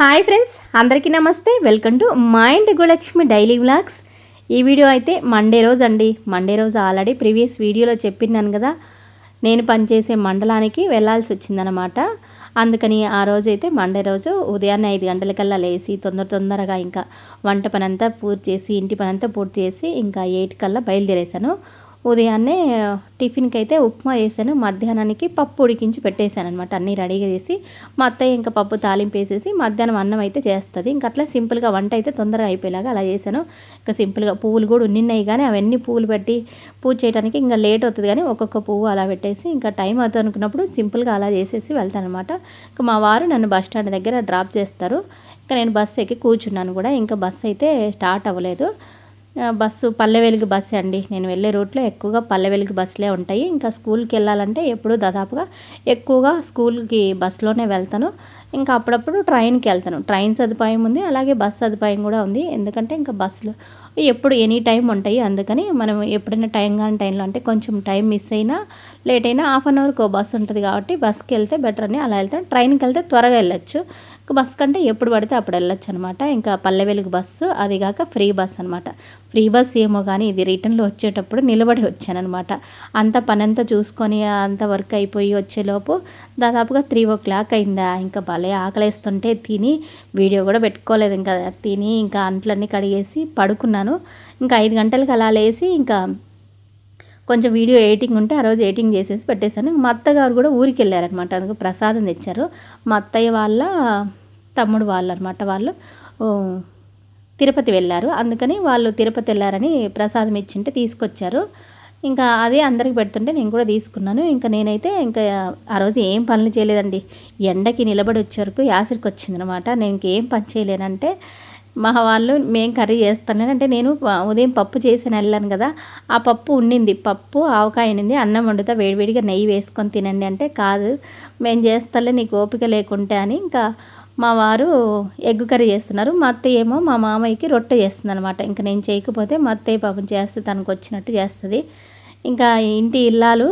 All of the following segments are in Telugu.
హాయ్ ఫ్రెండ్స్, అందరికీ నమస్తే. వెల్కమ్ టు మా ఇంటి గోలక్ష్మి డైలీ వ్లాగ్స్. ఈ వీడియో అయితే మండే రోజు అండి. మండే రోజు ఆల్రెడీ ప్రీవియస్ వీడియోలో చెప్పినాను కదా, నేను పనిచేసే మండలానికి వెళ్ళాల్సి వచ్చిందనమాట. అందుకని ఆ రోజు అయితే మండే రోజు ఉదయాన్నే 5 గంటలకల్లా లేచి తొందరగా ఇంకా వంట పనంతా పూర్తి చేసి, ఇంటి పనంతా పూర్తి చేసి ఇంకా 8 కల్లా బయలుదేరేశాను. ఉదయాన్నే టిఫిన్కి అయితే ఉప్మా వేసాను. మధ్యాహ్నానికి పప్పు ఉడికించి పెట్టేశాను అనమాట. అన్నీ రెడీగా చేసి మా అత్తయ్య ఇంకా పప్పు తాలింపు వేసేసి మధ్యాహ్నం అన్నం అయితే చేస్తుంది. ఇంకా అట్లా సింపుల్గా వంట అయితే తొందరగా అయిపోయేలాగా అలా చేశాను. ఇంకా సింపుల్గా పువ్వులు కూడా ఉన్నిన్నాయి, కానీ అవన్నీ పువ్వులు పెట్టి పూజ చేయడానికి ఇంకా లేట్ అవుతుంది, కానీ ఒక్కొక్క పువ్వు అలా పెట్టేసి ఇంకా టైం అవుతుంది అనుకున్నప్పుడు సింపుల్గా అలా చేసేసి వెళ్తాను అనమాట. ఇంకా మా వారు నన్ను బస్ స్టాండ్ దగ్గర డ్రాప్ చేస్తారు. ఇంకా నేను బస్సు ఎక్కి కూర్చున్నాను కూడా. ఇంకా బస్సు అయితే స్టార్ట్ అవ్వలేదు. బస్సు పల్లె వెలుగు బస్సే అండి. నేను వెళ్ళే రూట్లో ఎక్కువగా పల్లె వెలుగు బస్సులే ఉంటాయి. ఇంకా స్కూల్కి వెళ్ళాలంటే ఎప్పుడూ దాదాపుగా ఎక్కువగా స్కూల్కి బస్సులోనే వెళ్తాను. ఇంకా అప్పుడప్పుడు ట్రైన్కి వెళ్తాను. ట్రైన్ సదుపాయం ఉంది, అలాగే బస్ సదుపాయం కూడా ఉంది. ఎందుకంటే ఇంకా బస్సులు ఎప్పుడు ఎనీ టైం ఉంటాయి. అందుకని మనం ఎప్పుడైనా టైం కాని టైంలో, అంటే కొంచెం టైం మిస్ అయినా లేట్ అయినా హాఫ్ అన్ అవర్కి బస్సు ఉంటుంది కాబట్టి బస్కి వెళ్తే బెటర్ అని అలా వెళ్తాను. ట్రైన్కి వెళ్తే త్వరగా వెళ్ళొచ్చు. బస్ కంటే ఎప్పుడు పడితే అప్పుడు వెళ్ళొచ్చు అనమాట. ఇంకా పల్లె వెలుగు బస్సు, అదిగాక ఫ్రీ బస్ అనమాట. ఫ్రీ బస్ ఏమో కానీ ఇది రిటర్న్లో వచ్చేటప్పుడు నిలబడి వచ్చానమాట. అంత పనంతా చూసుకొని అంత వర్క్ అయిపోయి వచ్చేలోపు దాదాపుగా 3 o'clock అయిందా. ఇంకా భలే ఆకలేస్తుంటే తిని వీడియో కూడా పెట్టుకోలేదు. ఇంకా తిని ఇంకా అంట్లన్నీ కడిగేసి పడుకున్నాను. ఇంకా 5 గంటలకు అలా లేసి ఇంకా కొంచెం వీడియో ఎడిటింగ్ ఉంటే ఆ రోజు ఎడిటింగ్ చేసేసి పెట్టేశాను. మా అత్తగారు కూడా ఊరికి వెళ్ళారనమాట. అందుకు ప్రసాదం తెచ్చారు. మా అత్తయ్య వాళ్ళ తమ్ముడు వాళ్ళు అనమాట. వాళ్ళు తిరుపతి వెళ్ళారు. అందుకని వాళ్ళు తిరుపతి వెళ్ళారని ప్రసాదం ఇచ్చింటే తీసుకొచ్చారు. ఇంకా అదే అందరికి పెడుతుంటే నేను కూడా తీసుకున్నాను. ఇంకా నేనైతే ఇంకా ఆ రోజు ఏం పనులు చేయలేదండి. ఎండకి నిలబడి వచ్చే వరకు యాసరికి వచ్చిందనమాట. నేను ఇంకేం పని చేయలేనంటే మా వాళ్ళు మేం కర్రీ చేస్తాను అంటే నేను ఉదయం పప్పు చేసి వెళ్ళాను కదా, ఆ పప్పు ఉండింది. పప్పు ఆవకాయ ఉండింది. అన్నం వండుతా వేడివేడిగా నెయ్యి వేసుకొని తినండి అంటే, కాదు మేము చేస్తాలే నీకు ఓపిక లేకుంటే అని ఇంకా మా వారు ఎగ్ కర్రీ చేస్తున్నారు. మా అత్తయ్య ఏమో మా మామయ్యకి రొట్టె చేస్తుంది అనమాట. ఇంకా నేను చేయకపోతే మా అత్తయ్య పాపం చేస్తే తనకు వచ్చినట్టు చేస్తుంది. ఇంకా ఇంటి ఇల్లాలు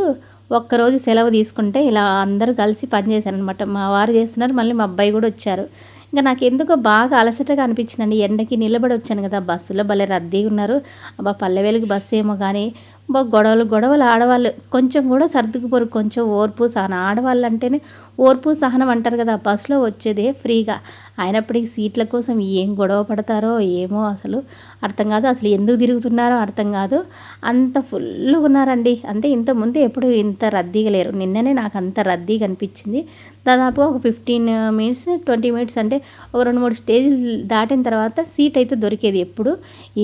ఒక్కరోజు సెలవు తీసుకుంటే ఇలా అందరూ కలిసి పనిచేశారనమాట. మా వారు చేస్తున్నారు, మళ్ళీ మా అబ్బాయి కూడా వచ్చారు. ఇంకా నాకు ఎందుకో బాగా అలసటగా అనిపించిందండి. ఎండకి నిలబడి వచ్చాను కదా, బస్సులో భలే రద్దీగా ఉన్నారు. అబ్బా పల్లె వెలుగు బస్సు ఏమో కానీ గొడవలు ఆడవాళ్ళు కొంచెం కూడా సర్దుకుపోరు. కొంచెం ఓర్పు సహనం, ఆడవాళ్ళు అంటేనే ఓర్పు సహనం అంటారు కదా. బస్సులో వచ్చేదే ఫ్రీగా అయినప్పటికీ సీట్ల కోసం ఏం గొడవ పడతారో ఏమో అసలు అర్థం కాదు. అసలు ఎందుకు తిరుగుతున్నారో అర్థం కాదు. అంత ఫుల్గా ఉన్నారండి. అంటే ఇంతకుముందు ఎప్పుడు ఇంత రద్దీగా లేరు. నిన్ననే నాకు అంత రద్దీగా అనిపించింది. దాదాపు ఒక 15 మినిట్స్ 20 మినిట్స్ అంటే ఒక 2-3 స్టేజ్లు దాటిన తర్వాత సీట్ అయితే దొరికేది. ఎప్పుడు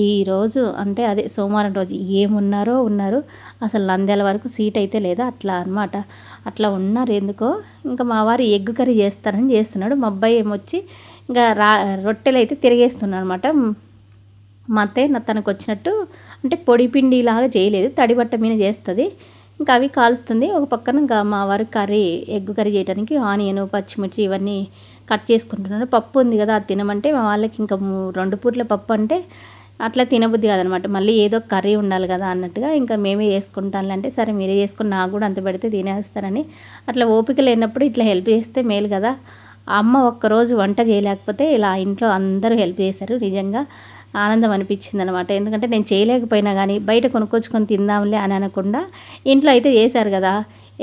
ఈరోజు అంటే అదే సోమవారం రోజు ఏమున్నారో ఉన్నారు. అసలు నంద్యాల వరకు సీట్ అయితే లేదా, అట్లా అనమాట. అట్లా ఉన్నారు ఎందుకో. ఇంకా మా వారు ఎగ్ కర్రీ చేస్తారని చేస్తున్నాడు. మా అబ్బాయి ఏమొచ్చి ఇంకా రొట్టెలు అయితే తిరిగేస్తున్నాడు అనమాట. మా అత్తయ్య తనకు వచ్చినట్టు అంటే పొడి పిండిలాగా చేయలేదు, తడి బట్ట మీద చేస్తుంది. ఇంకా అవి కాలుస్తుంది. ఒక పక్కన ఇంకా మా వారు ఎగ్ కర్రీ చేయడానికి ఆనియన్ పచ్చిమిర్చి ఇవన్నీ కట్ చేసుకుంటున్నాను. పప్పు ఉంది కదా, అది తినమంటే మా వాళ్ళకి ఇంకా 2 పూట్ల పప్పు అంటే అట్లా తినబుద్ధి కాదనమాట. మళ్ళీ ఏదో కర్రీ ఉండాలి కదా అన్నట్టుగా ఇంకా మేమే చేసుకుంటాను అంటే, సరే మీరే చేసుకుని నాకు కూడా అంత పెడితే తినేస్తారని. అట్లా ఓపిక లేనప్పుడు ఇట్లా హెల్ప్ చేస్తే మేలు కదా. అమ్మ ఒక్కరోజు వంట చేయలేకపోతే ఇలా ఇంట్లో అందరూ హెల్ప్ చేశారు. నిజంగా ఆనందం అనిపించింది అనమాట. ఎందుకంటే నేను చేయలేకపోయినా కానీ బయట కొనుక్కొచ్చుకొని తిందాంలే అని అనకుండా ఇంట్లో అయితే చేశారు కదా,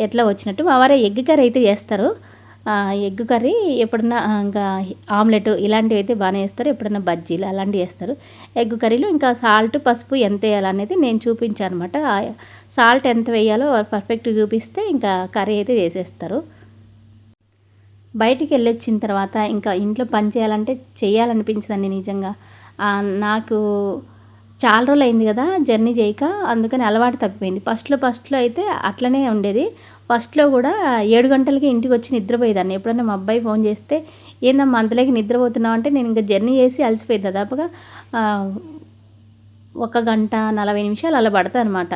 ఎట్లా వచ్చినట్టు. మా వారే ఎగ్ కర్రీ అయితే చేస్తారు. ఎగ్ కర్రీ ఎప్పుడన్నా ఇంకా ఆమ్లెట్ ఇలాంటివి అయితే బాగానే వేస్తారు. ఎప్పుడన్నా బజ్జీలు అలాంటివి వేస్తారు. ఎగ్ కర్రీలో ఇంకా సాల్ట్ పసుపు ఎంత వేయాలనేది నేను చూపించాను అనమాట. సాల్ట్ ఎంత వేయాలో పర్ఫెక్ట్ చూపిస్తే ఇంకా కర్రీ అయితే చేసేస్తారు. బయటికి వెళ్ళొచ్చిన తర్వాత ఇంకా ఇంట్లో పని చేయాలంటే చేయాలనిపించదండి నిజంగా. నాకు చాలా రోజులు అయింది కదా జర్నీ చేయక, అందుకని అలవాటు తప్పిపోయింది. ఫస్ట్లో అయితే అట్లనే ఉండేది. ఫస్ట్లో కూడా 7 గంటలకి ఇంటికి వచ్చి నిద్రపోయేదాన్ని. ఎప్పుడన్నా మా అబ్బాయి ఫోన్ చేస్తే ఏందమ్మా అంతలోకి నిద్రపోతున్నావు అంటే, నేను ఇంకా జర్నీ చేసి అలసిపోయింది. దాదాపుగా 1 గంట 40 నిమిషాలు అలా పడుతుంది అనమాట.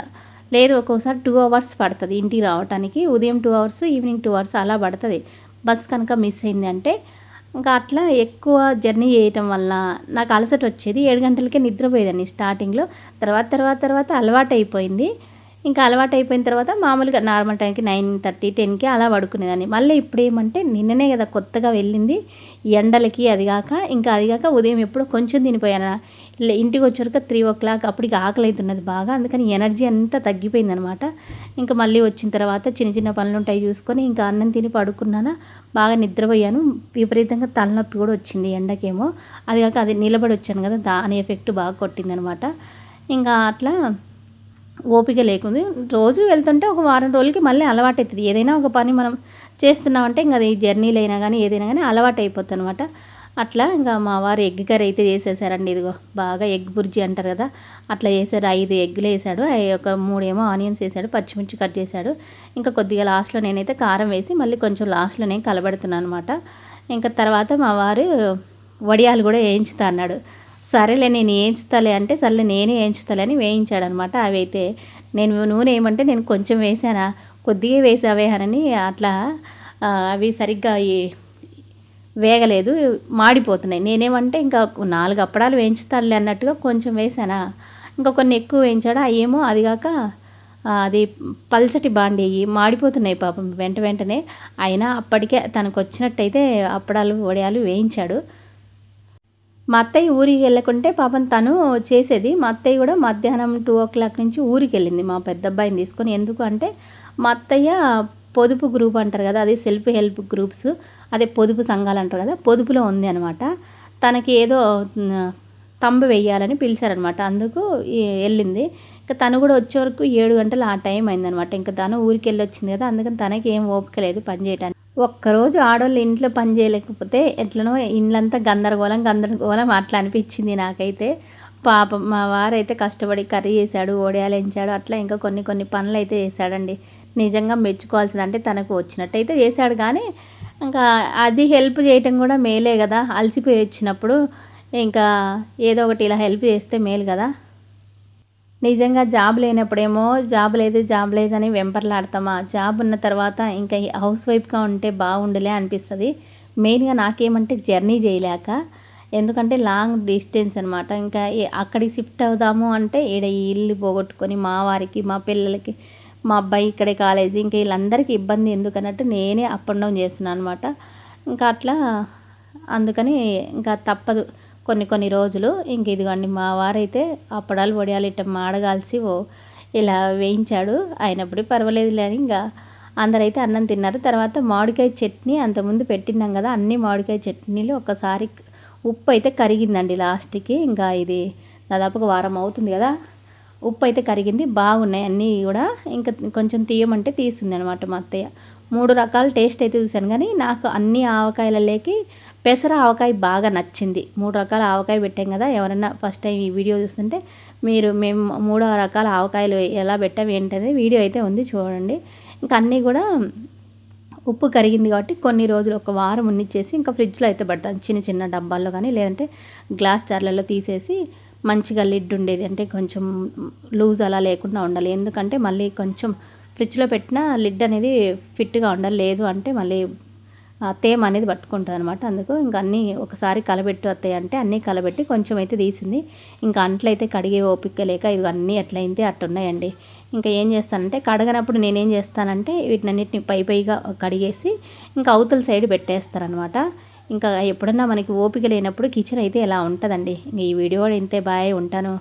లేదు ఒక్కోసారి 2 అవర్స్ పడుతుంది ఇంటికి రావడానికి. ఉదయం 2 అవర్స్, ఈవినింగ్ 2 అవర్స్ అలా పడుతుంది. బస్ కనుక మిస్ అయింది అంటే ఇంకా అట్లా ఎక్కువ జర్నీ చేయటం వల్ల నాకు అలసట వచ్చేది. 7 గంటలకే నిద్రపోయేదాన్ని స్టార్టింగ్లో. తర్వాత అలవాటు అయిపోయింది. ఇంకా అలవాటు అయిపోయిన తర్వాత మామూలుగా నార్మల్ టైంకి 9:30, 10కి అలా పడుకునేదాన్ని. మళ్ళీ ఇప్పుడేమంటే నిన్ననే కదా కొత్తగా వెళ్ళింది ఎండలకి, అది కాక ఉదయం ఎప్పుడో కొంచెం తినిపోయాను. ఇంటికి వచ్చాక 3:00 అప్పటికి ఆకలి అవుతున్నది బాగా, అందుకని ఎనర్జీ అంతా తగ్గిపోయిందనమాట. ఇంకా మళ్ళీ వచ్చిన తర్వాత చిన్న చిన్న పనులు ఉంటాయి చూసుకొని ఇంకా అన్నం తిని పడుకున్నానా, బాగా నిద్రపోయాను. విపరీతంగా తలనొప్పి కూడా వచ్చింది ఎండకేమో, అది నిలబడి వచ్చాను కదా, దాని ఎఫెక్ట్ బాగా కొట్టిందనమాట. ఇంకా అట్లా ఓపిక లేకుంది. రోజు వెళ్తుంటే ఒక వారం రోజులకి మళ్ళీ అలవాటు అవుతుంది. ఏదైనా ఒక పని మనం చేస్తున్నామంటే ఇంకా అది జర్నీలు అయినా కానీ ఏదైనా కానీ అలవాటు అయిపోతుంది అనమాట. అట్లా ఇంకా మా వారు ఎగ్ కర్రీ అయితే చేసేసారండి. ఇదిగో బాగా ఎగ్ బుర్జీ అంటారు కదా, అట్లా చేశారు. 5 ఎగ్గులు వేసాడు, ఒక 3 ఆనియన్స్ వేసాడు, పచ్చిమిర్చి కట్ చేశాడు. ఇంకా కొద్దిగా లాస్ట్లో నేనైతే కారం వేసి మళ్ళీ కొంచెం లాస్ట్లో నేను కలబెడుతున్నాను అనమాట. ఇంకా తర్వాత మా వారు వడియాలు కూడా వేయించుతా అన్నాడు. సరేలే నేను వేయించుతాలే అంటే, సర్లే నేనే వేయించుతాలే అని వేయించాడనమాట. అవి అయితే నేను నూనె ఏమంటే నేను కొంచెం వేసానా, కొద్దిగా వేసావే అని అట్లా అవి సరిగ్గా వేగలేదు, మాడిపోతున్నాయి. నేనేమంటే ఇంకా 4 అప్పడాలు వేయించుతానులే అన్నట్టుగా కొంచెం వేసానా, ఇంకా కొన్ని ఎక్కువ వేయించాడు. అవేమో అదిగాక అది పల్చటి బాండి మాడిపోతున్నాయి పాపం వెంటనే. అయినా అప్పటికే తనకు వచ్చినట్టయితే అప్పడాలు వడియాలు వేయించాడు. మా అత్తయ్య ఊరికి వెళ్ళకుంటే పాపం తను చేసేది. మా అత్తయ్య కూడా మధ్యాహ్నం 2:00 నుంచి ఊరికి వెళ్ళింది మా పెద్ద అబ్బాయిని తీసుకొని. ఎందుకు అంటే మా అత్తయ్య పొదుపు గ్రూప్ అంటారు కదా, అది సెల్ఫ్ హెల్ప్ గ్రూప్స్, అదే పొదుపు సంఘాలు అంటారు కదా, పొదుపులో ఉంది అనమాట. తనకి ఏదో తంబు వెయ్యాలని పిలిచారనమాట, అందుకు వెళ్ళింది. ఇంకా తను కూడా వచ్చే వరకు 7 గంటలు ఆ టైం అయిందనమాట. ఇంకా తను ఊరికి వెళ్ళి వచ్చింది కదా, అందుకని తనకి ఏం ఓపిక లేదు పని చేయడానికి. ఒక్కరోజు ఆడవాళ్ళు ఇంట్లో పని చేయలేకపోతే ఎట్లనో ఇల్లంతా గందరగోళం అట్లా అనిపించింది నాకైతే. పాపం మా వారైతే కష్టపడి కర్రీ చేశాడు, వడియాలు వేయించాడు, అట్లా ఇంకా కొన్ని పనులు అయితే చేశాడండి. నిజంగా మెచ్చుకోవాల్సింది. అంటే తనకు వచ్చినట్టయితే చేశాడు, కానీ ఇంకా అది హెల్ప్ చేయటం కూడా మేలే కదా. అలసిపోయి వచ్చినప్పుడు ఇంకా ఏదో ఒకటి ఇలా హెల్ప్ చేస్తే మేలు కదా. నిజంగా జాబ్ లేనప్పుడేమో జాబ్ లేదని వెంపర్లాడతామా, జాబ్ ఉన్న తర్వాత ఇంకా హౌస్ వైఫ్గా ఉంటే బాగుండలే అనిపిస్తుంది. మెయిన్గా నాకేమంటే జర్నీ చేయలేక, ఎందుకంటే లాంగ్ డిస్టెన్స్ అనమాట. ఇంకా అక్కడికి షిఫ్ట్ అవుదాము అంటే ఈడ ఈ ఇల్లు పోగొట్టుకొని మా వారికి, మా పిల్లలకి, మా అబ్బాయి ఇక్కడే కాలేజీ, ఇంకా వీళ్ళందరికీ ఇబ్బంది ఎందుకన్నట్టు నేనే అప్ అండ్ డౌన్ చేస్తున్నాను అనమాట. ఇంకా అట్లా అందుకని ఇంకా తప్పదు కొన్ని రోజులు. ఇంక ఇదిగోండి మా వారైతే అప్పడాలు వడియాలు ఇట్ట మాడగాల్సి ఇలా వేయించాడు. అయినప్పుడు పర్వాలేదులే అని ఇంకా అందరైతే అన్నం తిన్నారు. తర్వాత మామిడికాయ చట్నీ అంతకుముందు పెట్టినాం కదా, అన్ని మామిడికాయ చట్నీలు ఒకసారి ఉప్పు అయితే కరిగిందండి లాస్ట్కి. ఇంకా ఇది దాదాపుగా వారం అవుతుంది కదా, ఉప్పు అయితే కరిగింది. బాగున్నాయి అన్నీ కూడా. ఇంకా కొంచెం తీయమంటే తీస్తుంది అనమాట మా అత్తయ్య. 3 రకాల టేస్ట్ అయితే చూశాను, కానీ నాకు అన్ని ఆవకాయలలోకి పెసర ఆవకాయ బాగా నచ్చింది. 3 రకాల ఆవకాయ పెట్టాం కదా, ఎవరన్నా ఫస్ట్ టైం ఈ వీడియో చూస్తుంటే మేము 3 రకాల ఆవకాయలు ఎలా పెట్టాము ఏంటనేది వీడియో అయితే ఉంది, చూడండి. ఇంకా అన్నీ కూడా ఉప్పు కరిగింది కాబట్టి కొన్ని రోజులు ఒక వారం ఉన్నిచ్చేసి ఇంకా ఫ్రిడ్జ్లో అయితే పెడతాను, చిన్న డబ్బాల్లో కానీ లేదంటే గ్లాస్ జార్లలో తీసేసి మంచిగా లిడ్ ఉండేది, అంటే కొంచెం లూజ్ అలా లేకుండా ఉండాలి. ఎందుకంటే మళ్ళీ కొంచెం ఫ్రిడ్జ్లో పెట్టిన లిడ్ అనేది ఫిట్గా ఉండాలి, లేదు అంటే మళ్ళీ తేమ అనేది పట్టుకుంటుంది అనమాట. అందుకు ఇంకా అన్నీ ఒకసారి కలబెట్టు అత్తయ్య అంటే అన్నీ కలబెట్టి కొంచెం అయితే తీసింది. ఇంకా అంట్లయితే కడిగే ఓపిక లేక ఇది అన్నీ ఎట్లయితే అట్టున్నాయండి. ఇంకా ఏం చేస్తానంటే కడగనప్పుడు నేనేం చేస్తానంటే వీటినన్నిటిని పైగా కడిగేసి ఇంకా అవతల సైడ్ పెట్టేస్తారనమాట. ఇంకా ఎప్పుడన్నా మనకి ఓపిక లేనప్పుడు కిచెన్ అయితే ఇలా ఉంటుందండి. ఇంక ఈ వీడియో ఇంతే, బాయ్, ఉంటాను.